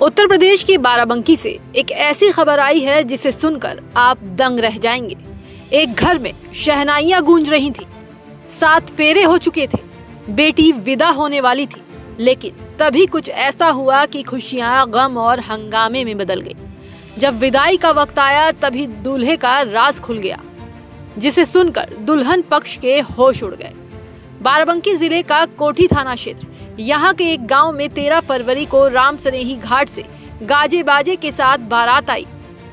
उत्तर प्रदेश की बाराबंकी से एक ऐसी खबर आई है जिसे सुनकर आप दंग रह जाएंगे। एक घर में शहनाइयां गूंज रही थी, 7 फेरे हो चुके थे, बेटी विदा होने वाली थी, लेकिन तभी कुछ ऐसा हुआ कि खुशियां गम और हंगामे में बदल गई। जब विदाई का वक्त आया तभी दूल्हे का राज खुल गया, जिसे सुनकर दुल्हन पक्ष के होश उड़ गए। बाराबंकी जिले का कोठी थाना क्षेत्र यहाँ के एक गांव में 13 फरवरी को राम सनेही घाट से गाजे बाजे के साथ बारात आई।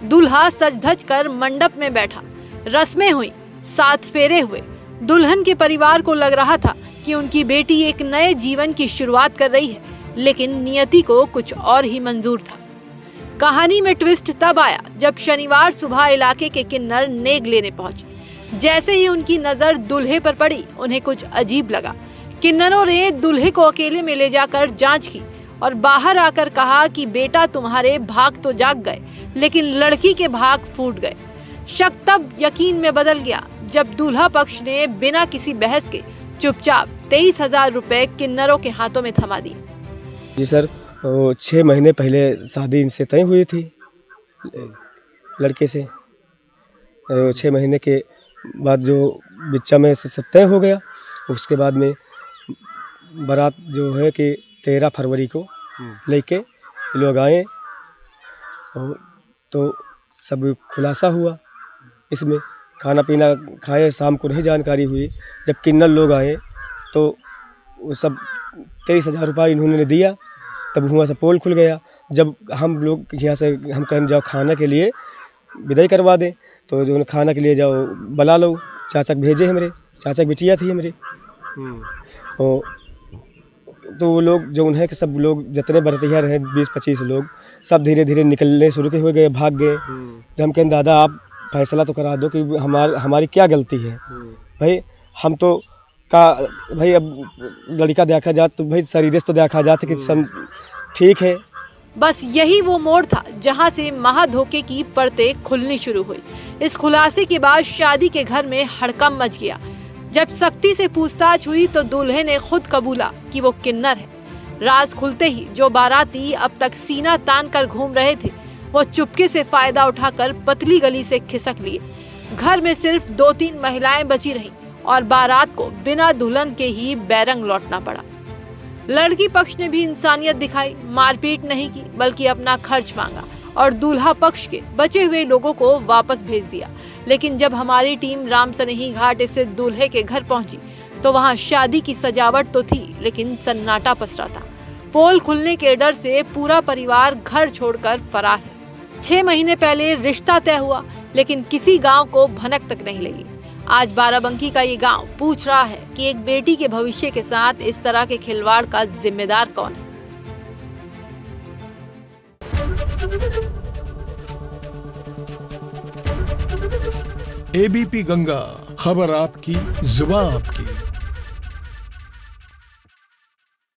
दूल्हा सज धज कर मंडप में बैठा, रस्में हुई, 7 फेरे हुए। दुल्हन के परिवार को लग रहा था कि उनकी बेटी एक नए जीवन की शुरुआत कर रही है, लेकिन नियति को कुछ और ही मंजूर था। कहानी में ट्विस्ट तब आया जब शनिवार सुबह इलाके के किन्नर नेग लेने पहुंचे। जैसे ही उनकी नजर दूल्हे पर पड़ी, उन्हें कुछ अजीब लगा। किन्नरों ने दूल्हे को अकेले में ले जाकर जांच की और बाहर आकर कहा कि बेटा तुम्हारे भाग तो जाग गए, लेकिन लड़की के भाग फूट गए। शक तब यकीन में बदल गया जब दूल्हा पक्ष ने बिना किसी बहस के चुपचाप 23,000 रुपए किन्नरों के हाथों में थमा दिए। जी सर, 6 महीने पहले शादी इनसे तय हुई थी लड़के से। 6 महीने के बाद जो बिच्चा में से सब तय हो गया। उसके बाद में बारात जो है कि 13 फरवरी को लेके लोग आए, तो सब खुलासा हुआ। इसमें खाना पीना खाए, शाम को नहीं जानकारी हुई। जब किन्नर लोग आए तो वो सब 23,000 रुपये इन्होंने दिया। तब वहाँ से पोल खुल गया। जब हम लोग यहाँ से हम कहें जाओ खाना के लिए विदाई करवा दें, तो जो खाना के लिए जाओ बुला लो। चाचा भेजे हमारे, चाचा की बिटिया थी हमारी। तो वो लोग जो उन्हें कि सब लोग जितने बरतिया रहे 20-25 लोग सब धीरे धीरे निकलने शुरू हो गए, भाग गए। जब हम कहें दादा आप फैसला तो करा दो कि हमारी क्या गलती है। भाई हम तो का भाई अब लड़का देखा जाए तो भाई शरीर तो देखा जाता कि ठीक है। बस यही वो मोड़ था जहां से महाधोखे की परतें खुलनी शुरू हुई। इस खुलासे के बाद शादी के घर में हड़कंप मच गया। जब सख्ती से पूछताछ हुई तो दूल्हे ने खुद कबूला कि वो किन्नर है। राज खुलते ही जो बाराती अब तक सीना तान कर घूम रहे थे, वो चुपके से फायदा उठाकर पतली गली से खिसक लिए। घर में सिर्फ 2-3 महिलाएं बची रहीं और बारात को बिना दुल्हन के ही बैरंग लौटना पड़ा। लड़की पक्ष ने भी इंसानियत दिखाई, मारपीट नहीं की बल्कि अपना खर्च मांगा और दूल्हा पक्ष के बचे हुए लोगों को वापस भेज दिया। लेकिन जब हमारी टीम राम सनेही घाट स्थित दूल्हे के घर पहुंची तो वहां शादी की सजावट तो थी, लेकिन सन्नाटा पसरा था। पोल खुलने के डर से पूरा परिवार घर छोड़कर फरार है। 6 महीने पहले रिश्ता तय हुआ, लेकिन किसी गांव को भनक तक नहीं लगी। आज बाराबंकी का ये गांव पूछ रहा है कि एक बेटी के भविष्य के साथ इस तरह के खिलवाड़ का जिम्मेदार कौन है। एबीपी गंगा, खबर आपकी, जुबान आपकी।